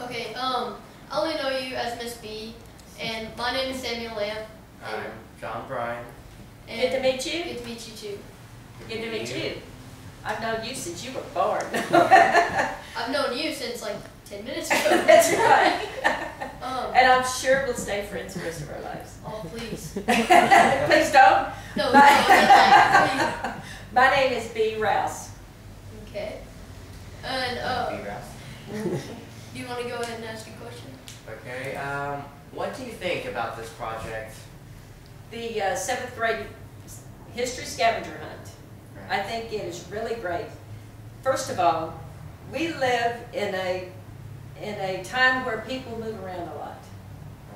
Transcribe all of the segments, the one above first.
Okay, I only know you as Miss B, and my name is Samuel Lamb. I'm John Bryan. And Good to meet you. Good to meet you too. Good to meet you. I've known you since you were born. I've known you since like 10 minutes ago. That's right. And I'm sure we'll stay friends the rest of our lives. Oh, please. Please don't. No, My, my name is B. Rouse. Okay. And B. Rouse. do you want to go ahead and ask a question? Okay. What do you think about this project? The 7th grade history scavenger hunt. Right. I think it is really great. First of all, we live in a time where people move around a lot.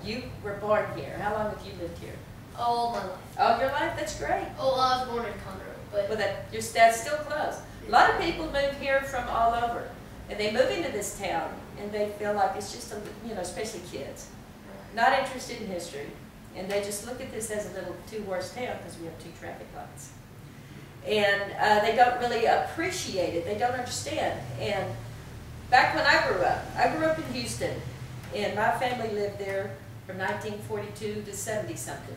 You were born here. How long have you lived here? All my life. All your life? That's great. Oh, I was born in Conroe, but Well, that's still close. A lot of people move here from all over, and they move into this town, and they feel like it's just especially kids, not interested in history, and they just look at this as a little two-horse town because we have 2 traffic lights, and they don't really appreciate it. They don't understand. And back when I grew up in Houston, and my family lived there from 1942 to 70-something,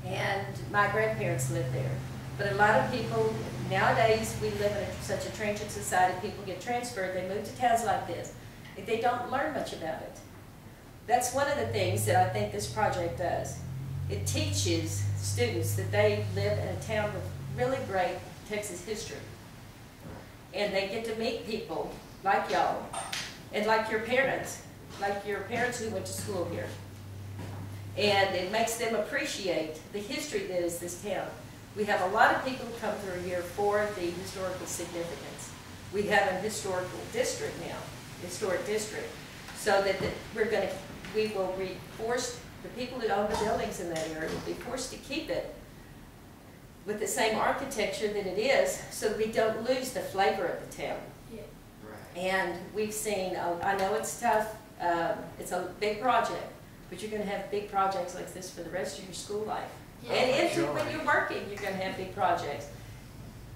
and my grandparents lived there. But a lot of people, nowadays, we live in such a transient society, people get transferred, they move to towns like this. They don't learn much about it. That's one of the things that I think this project does. It teaches students that they live in a town with really great Texas history. And they get to meet people like y'all, and like your parents who went to school here. And it makes them appreciate the history that is this town. We have a lot of people who come through here for the historical significance. We have a historical district now, historic district, so that we will be forced, the people that own the buildings in that area will be forced to keep it with the same architecture that it is, so that we don't lose the flavor of the town. yeah. Right. And we've seen, I know it's tough, it's a big project, but you're going to have big projects like this for the rest of your school life. Yeah. And Sure. when you're working, you're going to have big projects.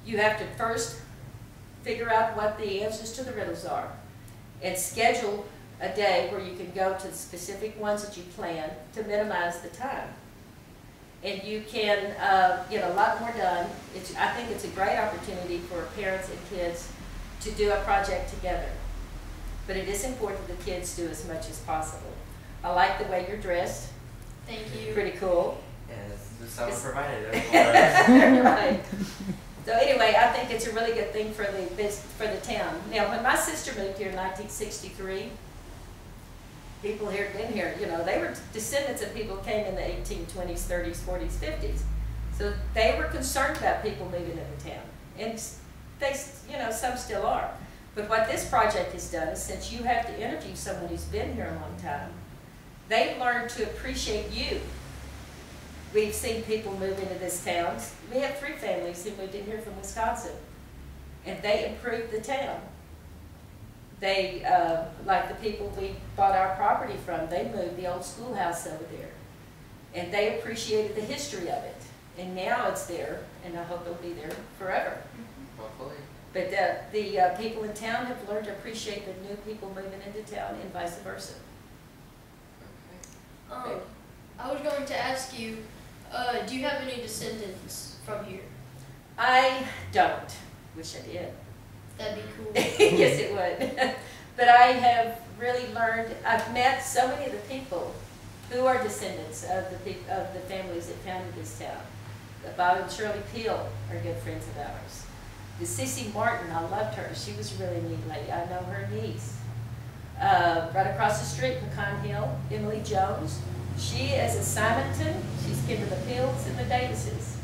You have to first figure out what the answers to the riddles are and schedule a day where you can go to the specific ones that you plan to minimize the time. And you can get a lot more done. I think it's a great opportunity for parents and kids to do a project together. But it is important that the kids do as much as possible. I like the way you're dressed. Thank you. Pretty cool. Yes, someone provided it for us. Right. So anyway, I think it's a really good thing for the town. Now, when my sister moved here in 1963, people here had been here, they were descendants of people who came in the 1820s, 30s, 40s, 50s. So they were concerned about people moving into town. And they, some still are. But what this project has done is, since you have to interview someone who's been here a long time, they've learned to appreciate you. We've seen people move into this town. We have 3 families who moved in here from Wisconsin, and they improved the town. They, like the people we bought our property from, they moved the old schoolhouse over there, and they appreciated the history of it. And now it's there, and I hope it'll be there forever. Hopefully. But the people in town have learned to appreciate the new people moving into town, and vice versa. Okay. I was going to ask you, do you have any descendants from here? I don't. Wish I did. That'd be cool. Yes, it would. But I have really learned, I've met so many of the people who are descendants of the families that founded this town. Bob and Shirley Peel are good friends of ours. The Cece Martin, I loved her. She was a really neat lady. I know her niece. Right across the street, Pecan Hill, Emily Jones. She is a Simonton. She's kin to the Peels and the Davises.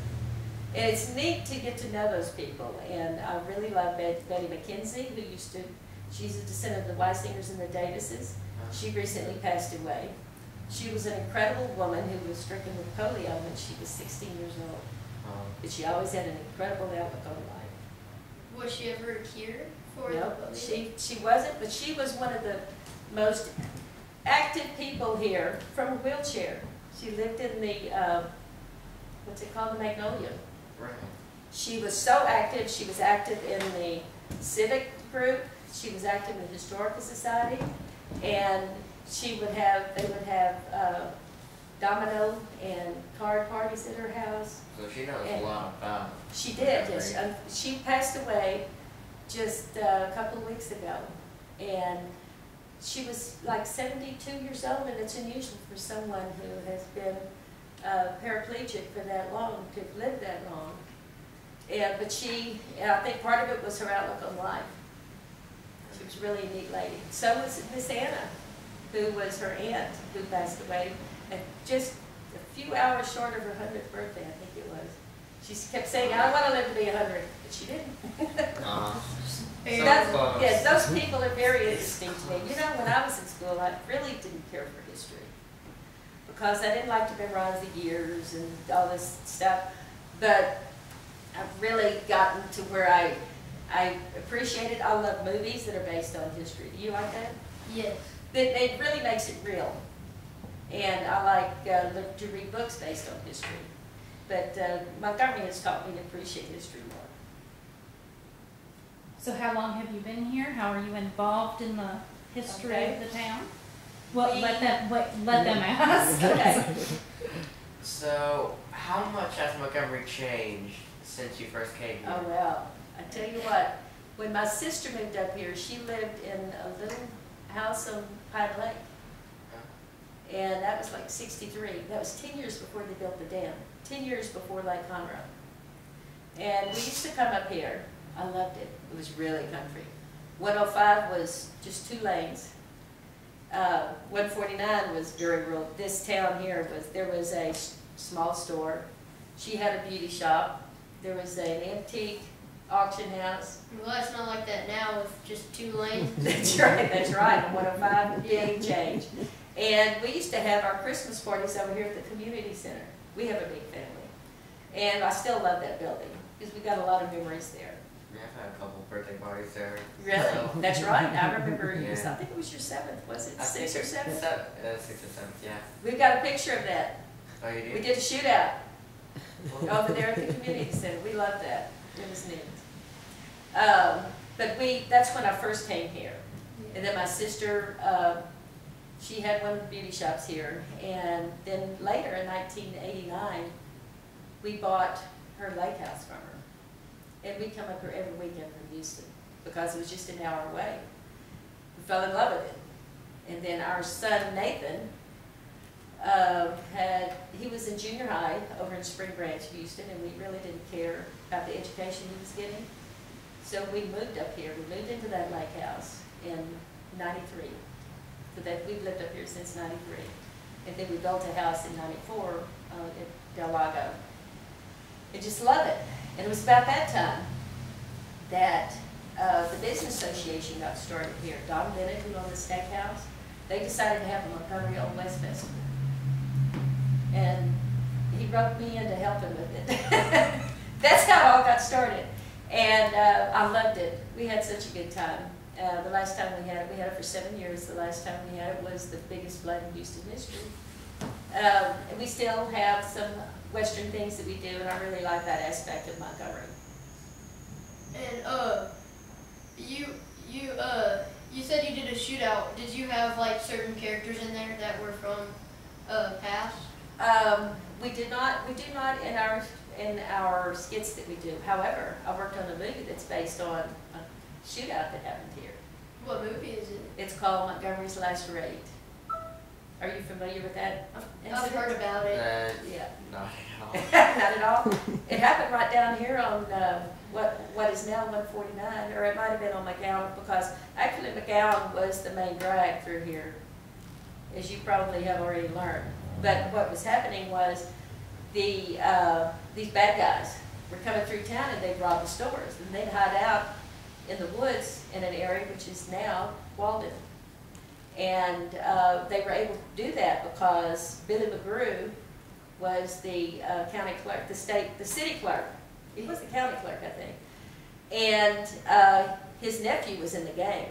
And it's neat to get to know those people. And I really love Betty McKenzie, she's a descendant of the Weissingers and the Davises. She recently passed away. She was an incredible woman who was stricken with polio when she was 16 years old. But she always had an incredible outlook on life. Was she ever cured for No, the she wasn't, but she was one of the most active people here from a wheelchair. She lived in the, what's it called, the Magnolia. Right. She was so active. She was active in the civic group. She was active in the Historical Society. And they would have domino and card parties at her house. So she knows And a lot about. She did, yes. She passed away just a couple of weeks ago. And she was like 72 years old, and it's unusual for someone who has been paraplegic for that long to have lived that long. And I think part of it was her outlook on life. She was really a neat lady. So was Miss Anna, who was her aunt, who passed away just a few hours short of her 100th birthday, I think it was. She kept saying, I don't want to live to be 100, but she didn't. So Yes, those people are very interesting to me. You know, when I was in school, I really didn't care for history because I didn't like to memorize the years and all this stuff. But I've really gotten to where I appreciate it. I love movies that are based on history. Do you like that? Yes. It really makes it real. And I like to read books based on history. But Montgomery has taught me to appreciate history more. So how long have you been here? How are you involved in the history Okay. of the town? Well, We- let them ask. Okay. So, how much has Montgomery changed since you first came here? Oh, well, I tell you what, when my sister moved up here, she lived in a little house on Pine Lake. And that was like 63. That was 10 years before they built the dam, 10 years before Lake Conroe. And we used to come up here. I loved it. It was really country. 105 was just 2 lanes. 149 was very rural. This town here there was a small store. She had a beauty shop. There was an antique auction house. Well, it's not like that now with just 2 lanes. That's right. On 105, big change. And we used to have our Christmas parties over here at the community center. We have a big family. And I still love that building because we got a lot of memories there. Yeah, I've had a couple birthday parties there. Really? So, That's right. I remember Yeah. I think it was your 7th, was it? I 6th or think 7th? 6th or 7th, yeah. We've got a picture of that. Oh, you do? We did a shootout over there at the community center. We loved that. It was neat. But that's when I first came here. And then my sister, she had one of the beauty shops here. And then later in 1989, we bought her lake house from her. And we'd come up here every weekend from Houston because it was just an hour away. We fell in love with it. And then our son, Nathan, he was in junior high over in Spring Branch, Houston, and we really didn't care about the education he was getting. So we moved up here. We moved into that lake house in 93. So that we've lived up here since 93. And then we built a house in 94 at Del Lago. I just love it. And it was about that time that the Business Association got started here. Don Bennett, who owned the steakhouse, they decided to have a Montgomery Old West Festival. And he roped me into helping with it. That's how it all got started. And I loved it. We had such a good time. The last time we had it for 7 years. The last time we had it was the biggest flood in Houston history. And we still have some Western things that we do, and I really like that aspect of Montgomery. And you said you did a shootout. Did you have like certain characters in there that were from past? We do not in our skits that we do. However, I worked on a movie that's based on a shootout that happened here. What movie is it? It's called Montgomery's Last Raid. Are you familiar with that? I've heard about it. Yeah. Not at all. Not at all. It happened right down here on what is now 149, or it might have been on McGowan, because actually McGowan was the main drag through here, as you probably have already learned. But what was happening was these bad guys were coming through town and they'd rob the stores, and they'd hide out in the woods in an area which is now Walden. And they were able to do that because Billy McGrew was the county clerk, the city clerk. He was the county clerk, I think. And his nephew was in the gang.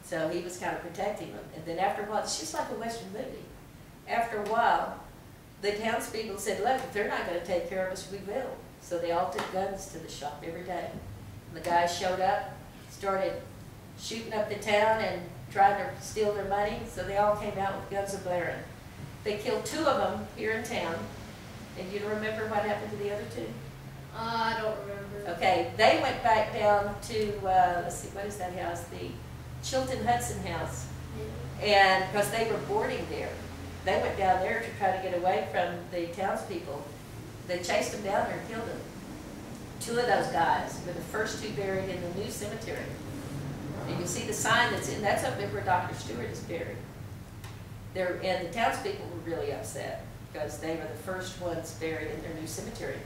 So he was kind of protecting them. And then after a while, it's just like a Western movie. After a while, the townspeople said, look, if they're not going to take care of us, we will. So they all took guns to the shop every day. And the guys showed up, started shooting up the town, and trying to steal their money, so they all came out with guns a-blaring. They killed 2 of them here in town, and you remember what happened to the other 2? I don't remember. Okay, they went back down to, let's see, what is that house? The Chilton Hudson House. And because they were boarding there, they went down there to try to get away from the townspeople. They chased them down there and killed them. 2 of those guys were the first 2 buried in the new cemetery. And you see the sign that's up there where Dr. Stewart is buried. And the townspeople were really upset because they were the first ones buried in their new cemetery.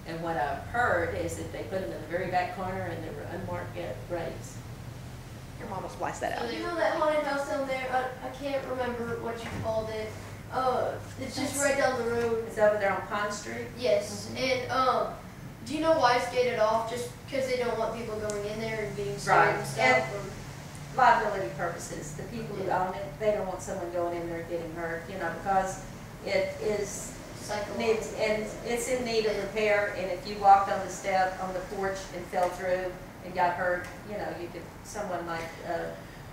And what I've heard is that they put them in the very back corner and they were unmarked graves. Your mom will splice that out. So you know that haunted house down there? I can't remember what you called it. It's just right down the road. It's over there on Pond Street? Yes, and do you know why it's gated off? Just because they don't want people going in there and being scared Right. and stuff? Or? Liability purposes. The people who own it, they don't want someone going in there getting hurt, because it is needs, and it's in need of repair. And if you walked on the step on the porch and fell through and got hurt, someone might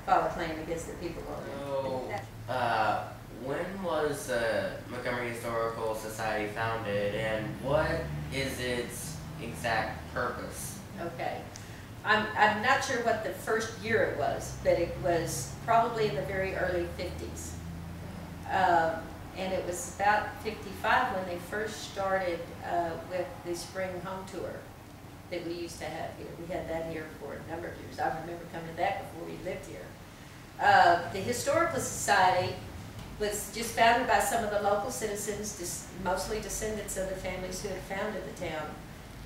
file a claim against the people on it. So, when was the Montgomery Historical Society founded, and what is its exact purpose? Okay. I'm not sure what the first year it was, but it was probably in the very early 50s. And it was about 55 when they first started with the spring home tour that we used to have here. We had that here for a number of years. I remember coming to that before we lived here. The Historical Society was just founded by some of the local citizens, mostly descendants of the families who had founded the town.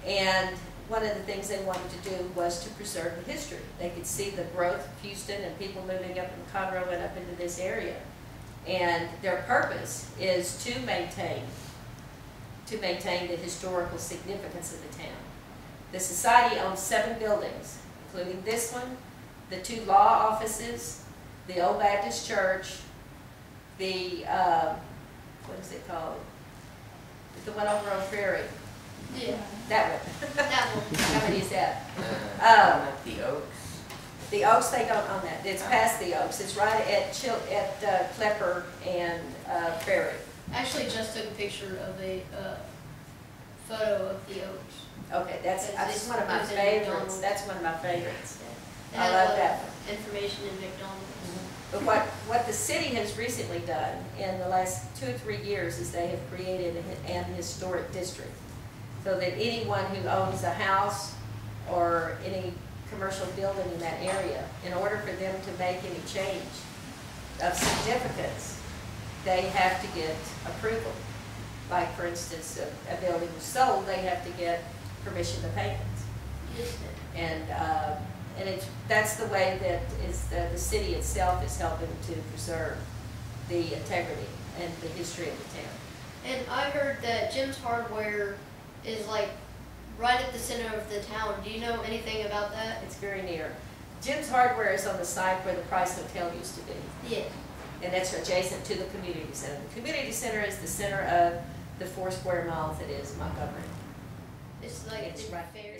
And one of the things they wanted to do was to preserve the history. They could see the growth of Houston and people moving up from Conroe and up into this area. And their purpose is to maintain the historical significance of the town. The society owns 7 buildings, including this one, the 2 law offices, the Old Baptist Church, the, what is it called? The one over on Prairie. Yeah. That one. That one. How many is that? The Oaks? The Oaks, they don't own that. It's past the Oaks. It's right at Klepper and Prairie. I actually just took a picture of a photo of the Oaks. Okay, that's one of my favorites. That's one of my favorites. It I had love a lot that of information in McDonald's. But what the city has recently done in the last 2 or 3 years is they have created an historic district, so that anyone who owns a house or any commercial building in that area, in order for them to make any change of significance, they have to get approval. Like, for instance, a building was sold, they have to get permission to paint it. Yes, ma'am. And that's the way that the city itself is helping to preserve the integrity and the history of the town. And I heard that Jim's Hardware is like right at the center of the town. Do you know anything about that? It's very near. Jim's Hardware is on the site where the Price Hotel used to be. Yeah. And that's adjacent to the community center. The community center is the center of the 4 square miles that is Montgomery. It's like It's the right fair.